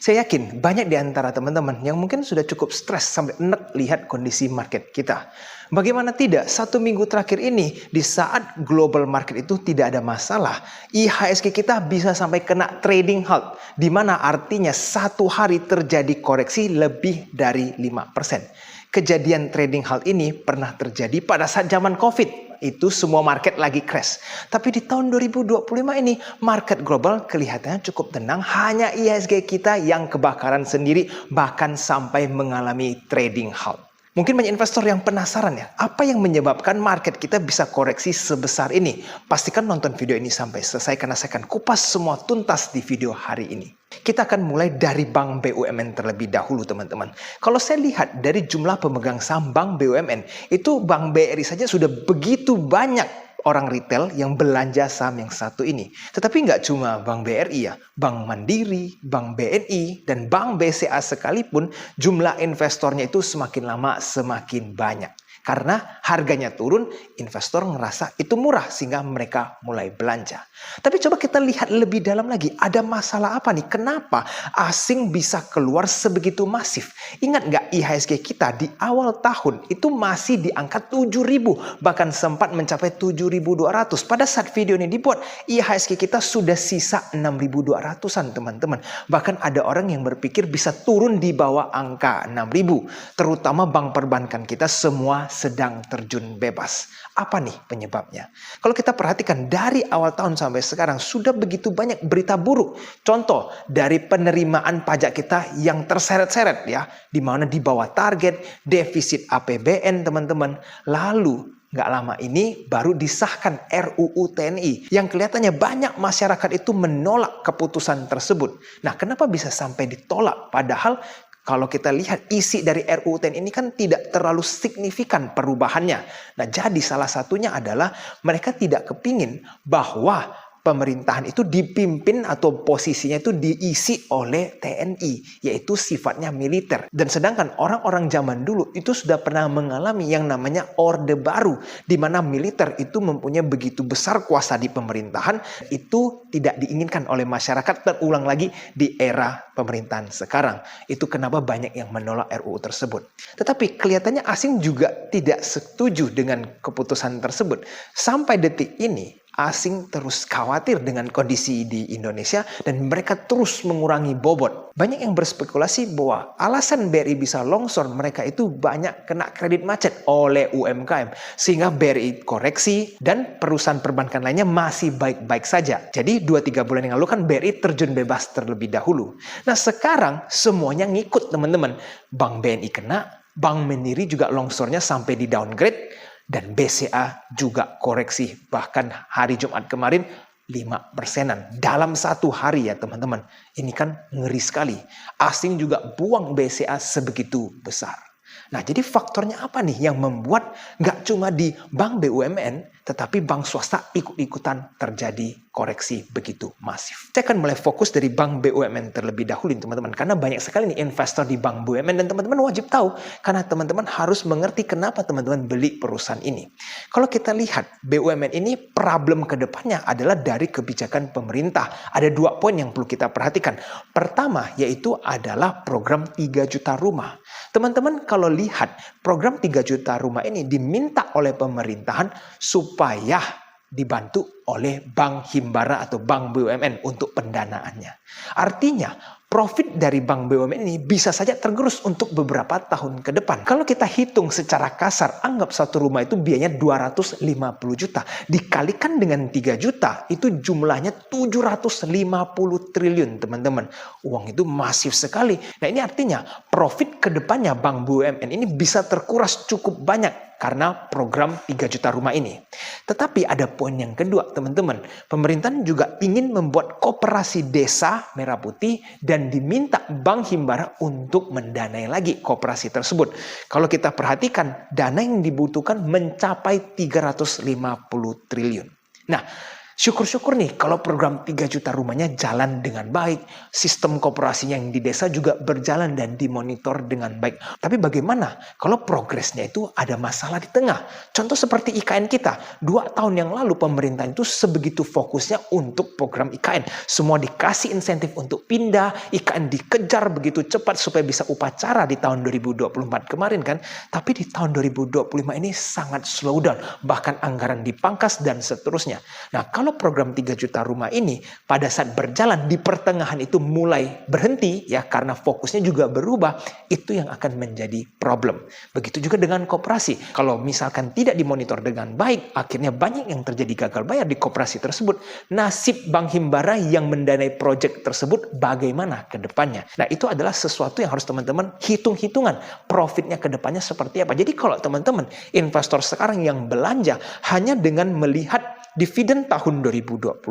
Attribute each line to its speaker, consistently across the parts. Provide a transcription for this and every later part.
Speaker 1: Saya yakin banyak di antara teman-teman yang mungkin sudah cukup stres sampai enek lihat kondisi market kita. Bagaimana tidak, 1 minggu terakhir ini di saat global market itu tidak ada masalah, IHSG kita bisa sampai kena trading halt, di mana artinya 1 hari terjadi koreksi lebih dari 5%. Kejadian trading halt ini pernah terjadi pada saat zaman COVID. Itu semua market lagi crash. Tapi di tahun 2025 ini market global kelihatannya cukup tenang. Hanya IHSG kita yang kebakaran sendiri, bahkan sampai mengalami trading halt. Mungkin banyak investor yang penasaran ya, apa yang menyebabkan market kita bisa koreksi sebesar ini? Pastikan nonton video ini sampai selesai karena saya akan kupas semua tuntas di video hari ini. Kita akan mulai dari Bank BUMN terlebih dahulu teman-teman. Kalau saya lihat dari jumlah pemegang saham Bank BUMN, itu Bank BRI saja sudah begitu banyak orang retail yang belanja saham yang satu ini. Tetapi nggak cuma Bank BRI ya, Bank Mandiri, Bank BNI, dan Bank BCA sekalipun jumlah investornya itu semakin lama semakin banyak. Karena harganya turun, investor ngerasa itu murah sehingga mereka mulai belanja. Tapi coba kita lihat lebih dalam lagi, ada masalah apa nih? Kenapa asing bisa keluar sebegitu masif? Ingat nggak IHSG kita di awal tahun itu masih di angka 7.000, bahkan sempat mencapai 7.200. Pada saat video ini dibuat, IHSG kita sudah sisa 6.200-an teman-teman. Bahkan ada orang yang berpikir bisa turun di bawah angka 6.000. Terutama bank perbankan kita semua sedang terjun bebas. Apa nih penyebabnya? Kalau kita perhatikan dari awal tahun sampai sekarang sudah begitu banyak berita buruk. Contoh dari penerimaan pajak kita yang terseret-seret ya, di mana di bawah target, defisit APBN teman-teman. Lalu nggak lama ini baru disahkan RUU TNI yang kelihatannya banyak masyarakat itu menolak keputusan tersebut. Nah, kenapa bisa sampai ditolak? Padahal kalau kita lihat isi dari RUU TNI ini kan tidak terlalu signifikan perubahannya. Nah, jadi salah satunya adalah mereka tidak kepingin bahwa pemerintahan itu dipimpin atau posisinya itu diisi oleh TNI, yaitu sifatnya militer. Dan sedangkan orang-orang zaman dulu itu sudah pernah mengalami yang namanya Orde Baru, di mana militer itu mempunyai begitu besar kuasa di pemerintahan, itu tidak diinginkan oleh masyarakat terulang lagi di era pemerintahan sekarang. Itu kenapa banyak yang menolak RUU tersebut. Tetapi kelihatannya asing juga tidak setuju dengan keputusan tersebut. Sampai detik ini, asing terus khawatir dengan kondisi di Indonesia dan mereka terus mengurangi bobot. Banyak yang berspekulasi bahwa alasan BRI bisa longsor, mereka itu banyak kena kredit macet oleh UMKM. Sehingga BRI koreksi dan perusahaan perbankan lainnya masih baik-baik saja. Jadi 2-3 bulan yang lalu kan BRI terjun bebas terlebih dahulu. Nah, sekarang semuanya ngikut teman-teman. Bank BNI kena, Bank Mandiri juga longsornya sampai di downgrade. Dan BCA juga koreksi, bahkan hari Jumat kemarin 5%-an dalam 1 hari ya teman-teman. Ini kan ngeri sekali. Asing juga buang BCA sebegitu besar. Nah, jadi faktornya apa nih yang membuat nggak cuma di Bank BUMN, tetapi bank swasta ikut-ikutan terjadi koreksi begitu masif. Saya akan mulai fokus dari Bank BUMN terlebih dahulu teman-teman, karena banyak sekali nih investor di Bank BUMN dan teman-teman wajib tahu, karena teman-teman harus mengerti kenapa teman-teman beli perusahaan ini. Kalau kita lihat BUMN ini problem kedepannya adalah dari kebijakan pemerintah. Ada 2 poin yang perlu kita perhatikan. Pertama yaitu adalah program 3 juta rumah. Teman-teman kalau lihat program 3 juta rumah ini diminta oleh pemerintahan supaya dibantu oleh Bank Himbara atau Bank BUMN untuk pendanaannya. Artinya profit dari Bank BUMN ini bisa saja tergerus untuk beberapa tahun ke depan. Kalau kita hitung secara kasar, anggap satu rumah itu biayanya 250 juta. Dikalikan dengan 3 juta, itu jumlahnya 750 triliun teman-teman. Uang itu masif sekali. Nah, ini artinya profit ke depannya Bank BUMN ini bisa terkuras cukup banyak karena program 3 juta rumah ini. Tetapi ada poin yang kedua teman-teman. Pemerintahan juga ingin membuat koperasi desa Merah Putih dan diminta Bank Himbara untuk mendanai lagi koperasi tersebut. Kalau kita perhatikan, dana yang dibutuhkan mencapai 350 triliun. Nah, Syukur-syukur nih kalau program 3 juta rumahnya jalan dengan baik, sistem koperasinya yang di desa juga berjalan dan dimonitor dengan baik. Tapi bagaimana kalau progresnya itu ada masalah di tengah? Contoh seperti IKN kita, 2 tahun yang lalu pemerintah itu sebegitu fokusnya untuk program IKN. Semua dikasih insentif untuk pindah, IKN dikejar begitu cepat supaya bisa upacara di tahun 2024 kemarin kan. Tapi di tahun 2025 ini sangat slow down, bahkan anggaran dipangkas dan seterusnya. Nah, kalau program 3 juta rumah ini pada saat berjalan di pertengahan itu mulai berhenti ya karena fokusnya juga berubah, itu yang akan menjadi problem. Begitu juga dengan koperasi. Kalau misalkan tidak dimonitor dengan baik, akhirnya banyak yang terjadi gagal bayar di koperasi tersebut. Nasib Bank Himbara yang mendanai proyek tersebut bagaimana ke depannya? Nah, itu adalah sesuatu yang harus teman-teman hitung-hitungan profitnya ke depannya seperti apa. Jadi kalau teman-teman investor sekarang yang belanja hanya dengan melihat dividen tahun 2024,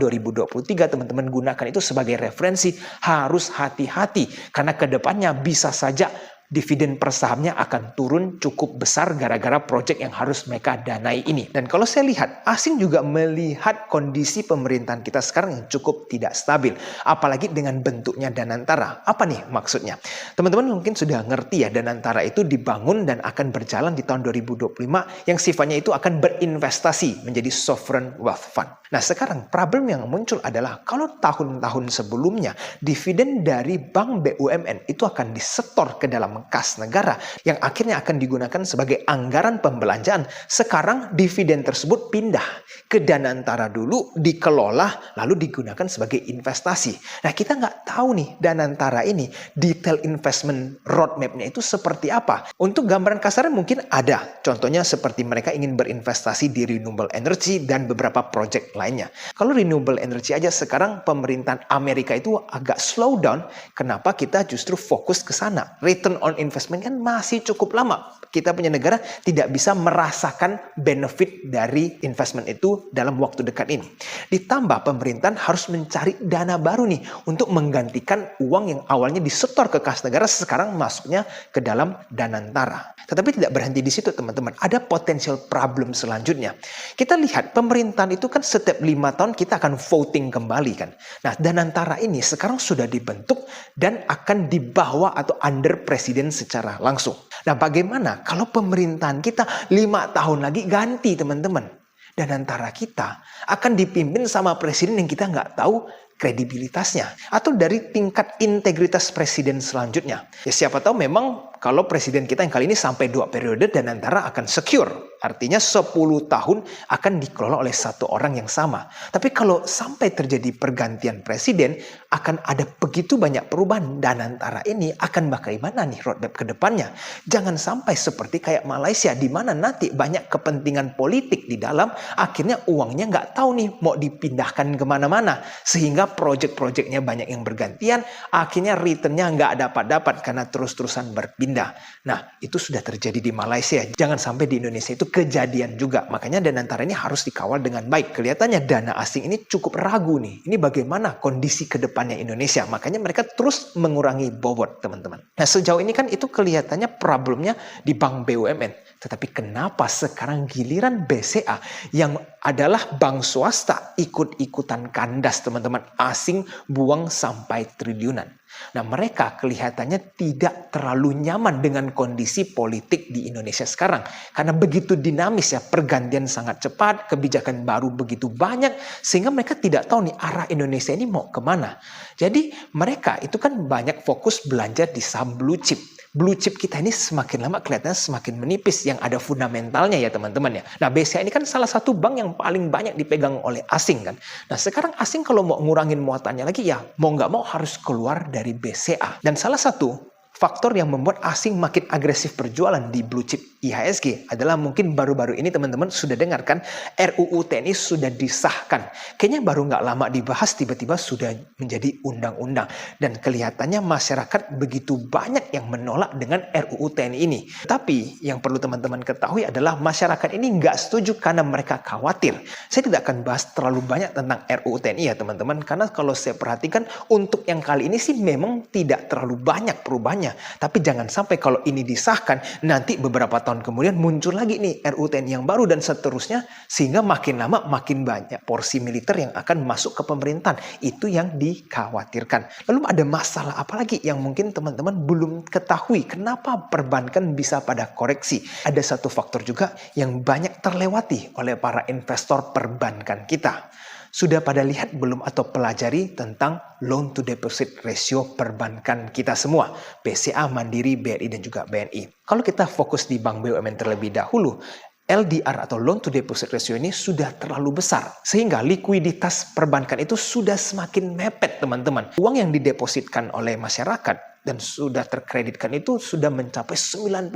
Speaker 1: 2023 teman-teman gunakan itu sebagai referensi, harus hati-hati karena kedepannya bisa saja dividen per sahamnya akan turun cukup besar gara-gara proyek yang harus mereka danai ini. Dan kalau saya lihat, asing juga melihat kondisi pemerintahan kita sekarang yang cukup tidak stabil. Apalagi dengan bentuknya Danantara. Apa nih maksudnya? Teman-teman mungkin sudah ngerti ya, Danantara itu dibangun dan akan berjalan di tahun 2025 yang sifatnya itu akan berinvestasi menjadi sovereign wealth fund. Nah sekarang problem yang muncul adalah kalau tahun-tahun sebelumnya dividen dari bank BUMN itu akan disetor ke dalam kas negara yang akhirnya akan digunakan sebagai anggaran pembelanjaan. Sekarang dividen tersebut pindah ke Danantara dulu, dikelola lalu digunakan sebagai investasi. Nah kita nggak tahu nih Danantara ini detail investment roadmap-nya itu seperti apa. Untuk gambaran kasarnya mungkin ada. Contohnya seperti mereka ingin berinvestasi di renewable energy dan beberapa proyek lainnya. Kalau renewable energy aja sekarang pemerintahan Amerika itu agak slow down. Kenapa kita justru fokus ke sana? Return on investment kan masih cukup lama. Kita punya negara tidak bisa merasakan benefit dari investment itu dalam waktu dekat ini. Ditambah pemerintahan harus mencari dana baru nih untuk menggantikan uang yang awalnya disetor ke kas negara sekarang masuknya ke dalam Danantara. Tetapi tidak berhenti di situ teman-teman. Ada potensial problem selanjutnya. Kita lihat pemerintahan itu kan setiap 5 tahun kita akan voting kembali kan. Nah Danantara ini sekarang sudah dibentuk dan akan dibawa atau under presiden secara langsung. Nah bagaimana kalau pemerintahan kita 5 tahun lagi ganti teman-teman? Danantara kita akan dipimpin sama presiden yang kita nggak tahu kredibilitasnya. Atau dari tingkat integritas presiden selanjutnya. Ya siapa tahu memang kalau presiden kita yang kali ini sampai 2 periode Danantara akan secure. Artinya 10 tahun akan dikelola oleh satu orang yang sama. Tapi kalau sampai terjadi pergantian presiden, akan ada begitu banyak perubahan. Danantara ini akan bagaimana nih roadmap ke depannya. Jangan sampai seperti kayak Malaysia, di mana nanti banyak kepentingan politik di dalam, akhirnya uangnya nggak tahu nih mau dipindahkan kemana-mana. Sehingga proyek-proyeknya banyak yang bergantian, akhirnya returnnya nggak dapat-dapat karena terus-terusan berpindah. Nah, itu sudah terjadi di Malaysia. Jangan sampai di Indonesia itu kejadian juga. Makanya Danantara ini harus dikawal dengan baik. Kelihatannya dana asing ini cukup ragu nih. Ini bagaimana kondisi ke depannya Indonesia. Makanya mereka terus mengurangi bobot, teman-teman. Nah, sejauh ini kan itu kelihatannya problemnya di bank BUMN. Tetapi kenapa sekarang giliran BCA yang adalah bank swasta ikut-ikutan kandas, teman-teman, asing buang sampai triliunan. Nah mereka kelihatannya tidak terlalu nyaman dengan kondisi politik di Indonesia sekarang. Karena begitu dinamis ya, pergantian sangat cepat, kebijakan baru begitu banyak. Sehingga mereka tidak tahu nih arah Indonesia ini mau kemana. Jadi mereka itu kan banyak fokus belanja di saham blue chip. Blue chip kita ini semakin lama kelihatannya semakin menipis yang ada fundamentalnya ya teman-teman ya. Nah BCA ini kan salah satu bank yang paling banyak dipegang oleh asing kan. Nah sekarang asing kalau mau ngurangin muatannya lagi ya mau nggak mau harus keluar dari BCA. Dan salah satu faktor yang membuat asing makin agresif berjualan di blue chip IHSG adalah mungkin baru-baru ini teman-teman sudah dengarkan RUU TNI sudah disahkan. Kayaknya baru nggak lama dibahas tiba-tiba sudah menjadi undang-undang. Dan kelihatannya masyarakat begitu banyak yang menolak dengan RUU TNI ini. Tapi yang perlu teman-teman ketahui adalah masyarakat ini nggak setuju karena mereka khawatir. Saya tidak akan bahas terlalu banyak tentang RUU TNI ya teman-teman. Karena kalau saya perhatikan untuk yang kali ini sih memang tidak terlalu banyak perubahannya. Tapi jangan sampai kalau ini disahkan nanti beberapa tahun tahun kemudian muncul lagi nih RUU TNI yang baru dan seterusnya, sehingga makin lama makin banyak porsi militer yang akan masuk ke pemerintahan. Itu yang dikhawatirkan. Lalu ada masalah apa lagi yang mungkin teman-teman belum ketahui? Kenapa perbankan bisa pada koreksi? Ada satu faktor juga yang banyak terlewati oleh para investor perbankan kita. Sudah pada lihat belum atau pelajari tentang loan to deposit ratio perbankan kita semua, BCA, Mandiri, BRI dan juga BNI. Kalau kita fokus di Bank BUMN terlebih dahulu, LDR atau loan to deposit ratio ini sudah terlalu besar sehingga likuiditas perbankan itu sudah semakin mepet, teman-teman. Uang yang didepositkan oleh masyarakat dan sudah terkreditkan itu sudah mencapai 90%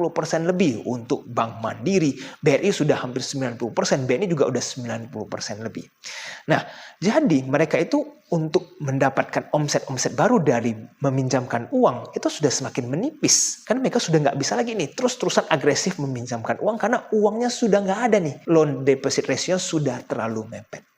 Speaker 1: lebih untuk Bank Mandiri, BRI sudah hampir 90%, BNI juga udah 90% lebih. Nah, jadi mereka itu untuk mendapatkan omset baru dari meminjamkan uang itu sudah semakin menipis. Karena mereka sudah nggak bisa lagi nih terus-terusan agresif meminjamkan uang karena uangnya sudah nggak ada nih. Loan deposit ratio sudah terlalu mepet.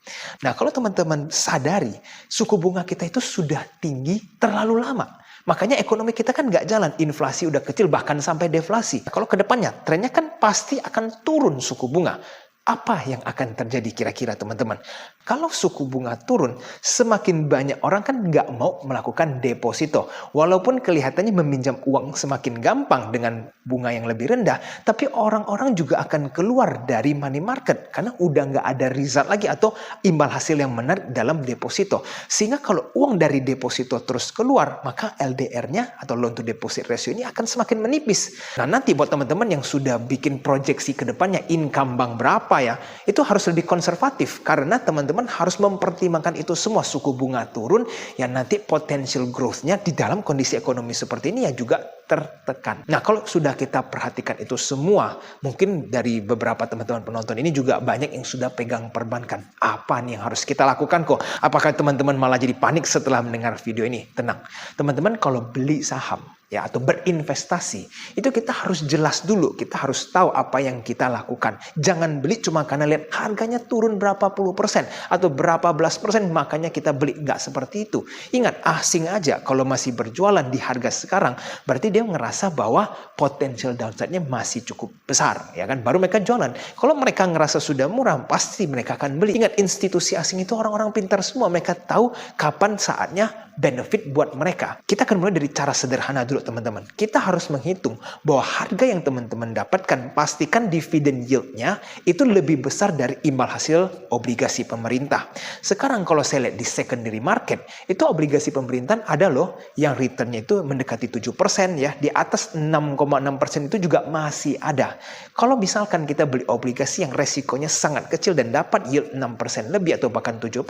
Speaker 1: Nah, kalau teman-teman sadari suku bunga kita itu sudah tinggi terlalu lama. Makanya ekonomi kita kan nggak jalan, inflasi udah kecil bahkan sampai deflasi. Kalau ke depannya trennya kan pasti akan turun suku bunga. Apa yang akan terjadi kira-kira teman-teman? Kalau suku bunga turun, semakin banyak orang kan nggak mau melakukan deposito. Walaupun kelihatannya meminjam uang semakin gampang dengan bunga yang lebih rendah, tapi orang-orang juga akan keluar dari money market karena udah nggak ada result lagi atau imbal hasil yang menarik dalam deposito. Sehingga kalau uang dari deposito terus keluar, maka LDR-nya atau loan to deposit ratio ini akan semakin menipis. Nah, nanti buat teman-teman yang sudah bikin proyeksi ke depannya income bank berapa ya, itu harus lebih konservatif karena teman-teman harus mempertimbangkan itu semua. Suku bunga turun yang nanti potential growth-nya di dalam kondisi ekonomi seperti ini ya juga tertekan. Nah, kalau sudah kita perhatikan itu semua, mungkin dari beberapa teman-teman penonton ini juga banyak yang sudah pegang perbankan. Apa nih yang harus kita lakukan kok? Apakah teman-teman malah jadi panik setelah mendengar video ini? Tenang, teman-teman kalau beli saham ya atau berinvestasi itu kita harus jelas dulu, kita harus tahu apa yang kita lakukan. Jangan beli cuma karena lihat harganya turun berapa puluh persen atau berapa belas persen makanya kita beli. Nggak seperti itu. Ingat, asing aja kalau masih berjualan di harga sekarang berarti dia ngerasa bahwa potensial downside-nya masih cukup besar, ya kan? Baru mereka jualan. Kalau mereka ngerasa sudah murah, pasti mereka akan beli. Ingat, institusi asing itu orang-orang pintar semua. Mereka tahu kapan saatnya benefit buat mereka. Kita akan mulai dari cara sederhana dulu, teman-teman. Kita harus menghitung bahwa harga yang teman-teman dapatkan, pastikan dividen yield-nya itu lebih besar dari imbal hasil obligasi pemerintah. Sekarang kalau saya lihat di secondary market, itu obligasi pemerintahan ada loh yang return-nya itu mendekati 7% ya. Di atas 6,6% itu juga masih ada. Kalau misalkan kita beli obligasi yang resikonya sangat kecil dan dapat yield 6% lebih atau bahkan 7%,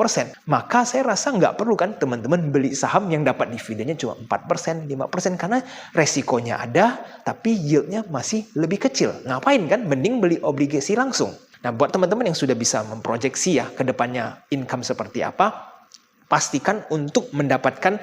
Speaker 1: maka saya rasa nggak perlu kan teman-teman beli saham yang dapat dividennya cuma 4%, 5% karena resikonya ada tapi yieldnya masih lebih kecil. Ngapain kan? Mending beli obligasi langsung. Nah, buat teman-teman yang sudah bisa memproyeksi ya ke depannya income seperti apa, pastikan untuk mendapatkan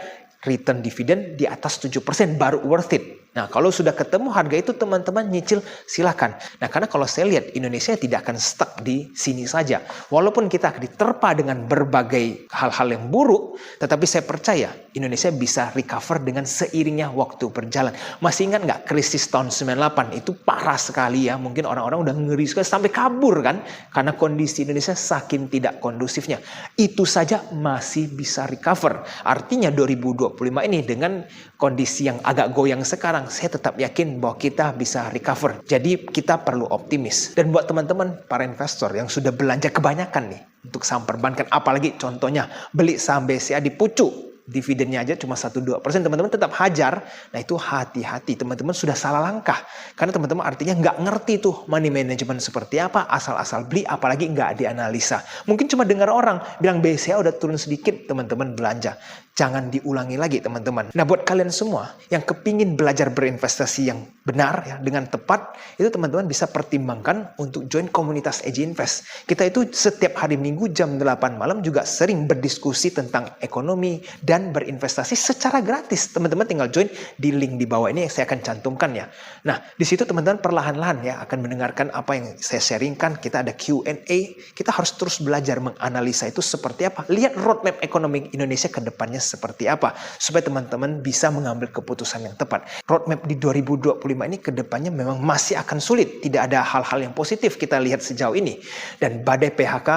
Speaker 1: return dividen di atas 7% baru worth it. Nah, kalau sudah ketemu harga itu teman-teman nyicil silakan. Nah, karena kalau saya lihat Indonesia tidak akan stuck di sini saja. Walaupun kita akan diterpa dengan berbagai hal-hal yang buruk, tetapi saya percaya Indonesia bisa recover dengan seiringnya waktu berjalan. Masih ingat nggak krisis tahun 98 itu parah sekali ya. Mungkin orang-orang udah ngeri sekali sampai kabur kan karena kondisi Indonesia saking tidak kondusifnya. Itu saja masih bisa recover. Artinya 2025 ini dengan kondisi yang agak goyang sekarang, saya tetap yakin bahwa kita bisa recover. Jadi kita perlu optimis. Dan buat teman-teman para investor yang sudah belanja kebanyakan nih untuk saham perbankan, apalagi contohnya beli saham BCA di pucuk, dividennya aja cuma 1-2%, teman-teman tetap hajar. Nah, itu hati-hati, teman-teman sudah salah langkah. Karena teman-teman artinya nggak ngerti tuh money management seperti apa, asal-asal beli, apalagi nggak dianalisa. Mungkin cuma dengar orang bilang BCA udah turun sedikit, teman-teman belanja. Jangan diulangi lagi, teman-teman. Nah, buat kalian semua yang kepingin belajar berinvestasi yang benar ya dengan tepat, itu teman-teman bisa pertimbangkan untuk join komunitas EJ Invest. Kita itu setiap hari Minggu jam 8 malam juga sering berdiskusi tentang ekonomi dan berinvestasi secara gratis. Teman-teman tinggal join di link di bawah ini yang saya akan cantumkan ya. Nah, di situ teman-teman perlahan-lahan ya akan mendengarkan apa yang saya sharingkan. Kita ada Q&A. Kita harus terus belajar menganalisa itu seperti apa. Lihat roadmap ekonomi Indonesia ke depannya seperti apa supaya teman-teman bisa mengambil keputusan yang tepat. Roadmap di 2025 ini ke depannya memang masih akan sulit. Tidak ada hal-hal yang positif kita lihat sejauh ini. Dan badai PHK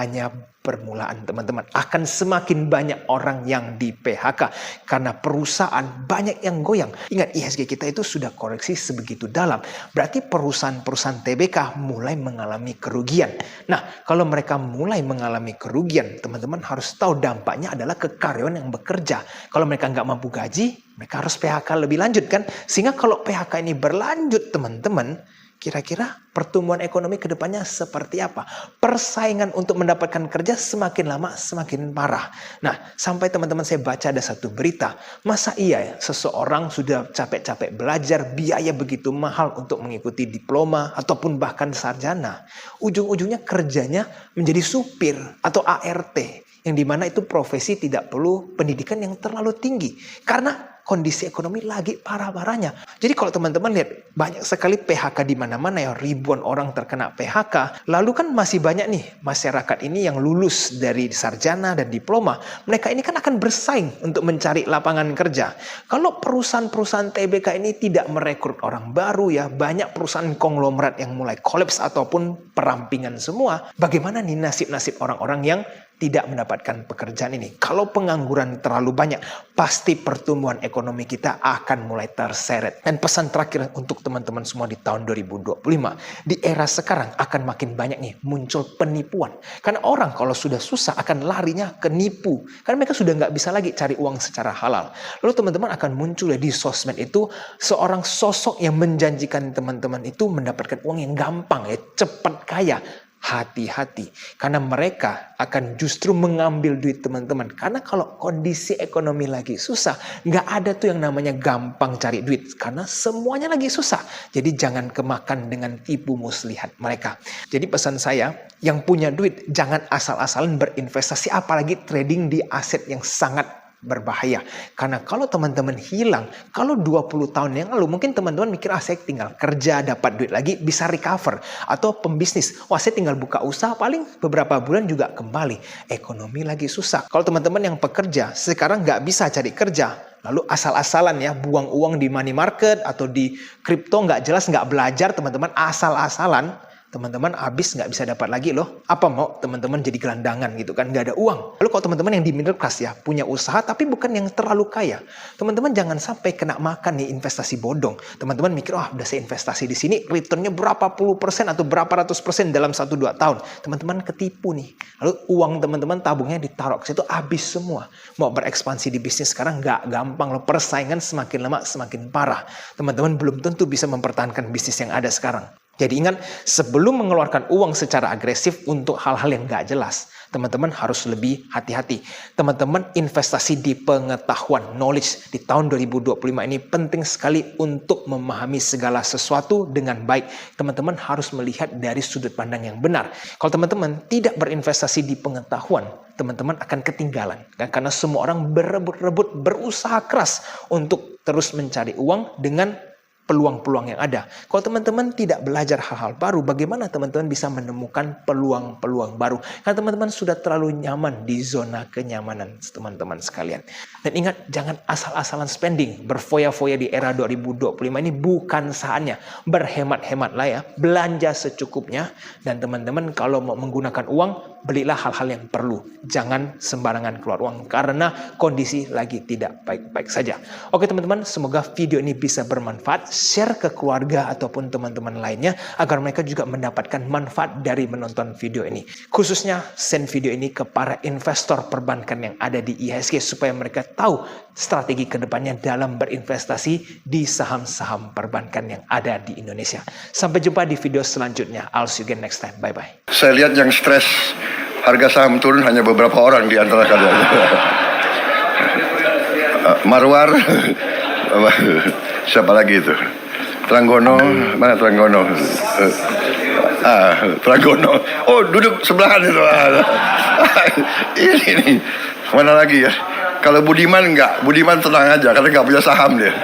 Speaker 1: hanya permulaan, teman-teman. Akan semakin banyak orang yang di PHK karena perusahaan banyak yang goyang. Ingat, IHSG kita itu sudah koreksi sebegitu dalam. Berarti perusahaan-perusahaan TBK mulai mengalami kerugian. Nah, kalau mereka mulai mengalami kerugian, teman-teman harus tahu dampaknya adalah ke karyawan yang bekerja. Kalau mereka nggak mampu gaji, mereka harus PHK lebih lanjut kan? Sehingga kalau PHK ini berlanjut, teman-teman, kira-kira pertumbuhan ekonomi ke depannya seperti apa? Persaingan untuk mendapatkan kerja semakin lama semakin parah. Nah, sampai teman-teman saya baca ada satu berita. Masa iya ya seseorang sudah capek-capek belajar, biaya begitu mahal untuk mengikuti diploma ataupun bahkan sarjana. Ujung-ujungnya kerjanya menjadi supir atau ART. Yang dimana itu profesi tidak perlu pendidikan yang terlalu tinggi. Karena kondisi ekonomi lagi parah-parahnya. Jadi kalau teman-teman lihat banyak sekali PHK di mana-mana ya, ribuan orang terkena PHK. Lalu kan masih banyak nih masyarakat ini yang lulus dari sarjana dan diploma. Mereka ini kan akan bersaing untuk mencari lapangan kerja. Kalau perusahaan-perusahaan TBK ini tidak merekrut orang baru ya, banyak perusahaan konglomerat yang mulai kolaps ataupun perampingan semua. Bagaimana nih nasib-nasib orang-orang yang tidak mendapatkan pekerjaan ini? Kalau pengangguran terlalu banyak, pasti pertumbuhan ekonomi kita akan mulai terseret. Dan pesan terakhir untuk teman-teman semua di tahun 2025, di era sekarang akan makin banyak nih muncul penipuan. Karena orang kalau sudah susah akan larinya ke nipu. Karena mereka sudah nggak bisa lagi cari uang secara halal. Lalu teman-teman akan muncul ya di sosmed itu seorang sosok yang menjanjikan teman-teman itu mendapatkan uang yang gampang ya, cepat kaya. Hati-hati, karena mereka akan justru mengambil duit teman-teman. Karena kalau kondisi ekonomi lagi susah, nggak ada tuh yang namanya gampang cari duit. Karena semuanya lagi susah. Jadi jangan kemakan dengan tipu muslihat mereka. Jadi pesan saya, yang punya duit jangan asal-asalan berinvestasi, apalagi trading di aset yang sangat berbahaya. Karena kalau teman-teman hilang, kalau 20 tahun yang lalu mungkin teman-teman mikir, saya tinggal kerja dapat duit lagi bisa recover, atau pembisnis, saya tinggal buka usaha paling beberapa bulan juga kembali. Ekonomi lagi susah. Kalau teman-teman yang pekerja sekarang nggak bisa cari kerja, lalu asal-asalan ya buang uang di money market atau di kripto, nggak jelas, nggak belajar, teman-teman asal-asalan, teman-teman habis nggak bisa dapat lagi loh. Apa mau teman-teman jadi gelandangan gitu kan, nggak ada uang. Lalu kalau teman-teman yang di middle class ya, punya usaha tapi bukan yang terlalu kaya, teman-teman jangan sampai kena makan nih investasi bodong. Teman-teman mikir, udah saya investasi di sini, returnnya berapa puluh persen atau berapa ratus persen dalam 1-2 tahun. Teman-teman ketipu nih. Lalu uang teman-teman tabungnya ditaruh ke situ, habis semua. Mau berekspansi di bisnis sekarang nggak gampang loh. Persaingan semakin lama semakin parah. Teman-teman belum tentu bisa mempertahankan bisnis yang ada sekarang. Jadi ingat, sebelum mengeluarkan uang secara agresif untuk hal-hal yang gak jelas, teman-teman harus lebih hati-hati. Teman-teman investasi di pengetahuan, knowledge di tahun 2025 ini penting sekali untuk memahami segala sesuatu dengan baik. Teman-teman harus melihat dari sudut pandang yang benar. Kalau teman-teman tidak berinvestasi di pengetahuan, teman-teman akan ketinggalan. Karena semua orang berebut-rebut, berusaha keras untuk terus mencari uang dengan peluang-peluang yang ada. Kalau teman-teman tidak belajar hal-hal baru, bagaimana teman-teman bisa menemukan peluang-peluang baru? Karena teman-teman sudah terlalu nyaman di zona kenyamanan teman-teman sekalian. Dan ingat, jangan asal-asalan spending. Berfoya-foya di era 2025 ini bukan saatnya. Berhemat-hematlah ya, belanja secukupnya. Dan teman-teman kalau mau menggunakan uang, belilah hal-hal yang perlu. Jangan sembarangan keluar uang karena kondisi lagi tidak baik-baik saja. Oke teman-teman, semoga video ini bisa bermanfaat. Share ke keluarga ataupun teman-teman lainnya agar mereka juga mendapatkan manfaat dari menonton video ini. Khususnya send video ini ke para investor perbankan yang ada di IHSG supaya mereka tahu strategi kedepannya dalam berinvestasi di saham-saham perbankan yang ada di Indonesia. Sampai jumpa di video selanjutnya. I'll see you again next time. Bye-bye.
Speaker 2: Saya lihat yang stres harga saham turun hanya beberapa orang di antara kalian. Marwar, siapa lagi itu? Tranggono, mana Tranggono? Tranggono. Oh, duduk sebelahan itu. Ini nih. Mana lagi ya? Kalau Budiman enggak, Budiman tenang aja karena enggak punya saham dia.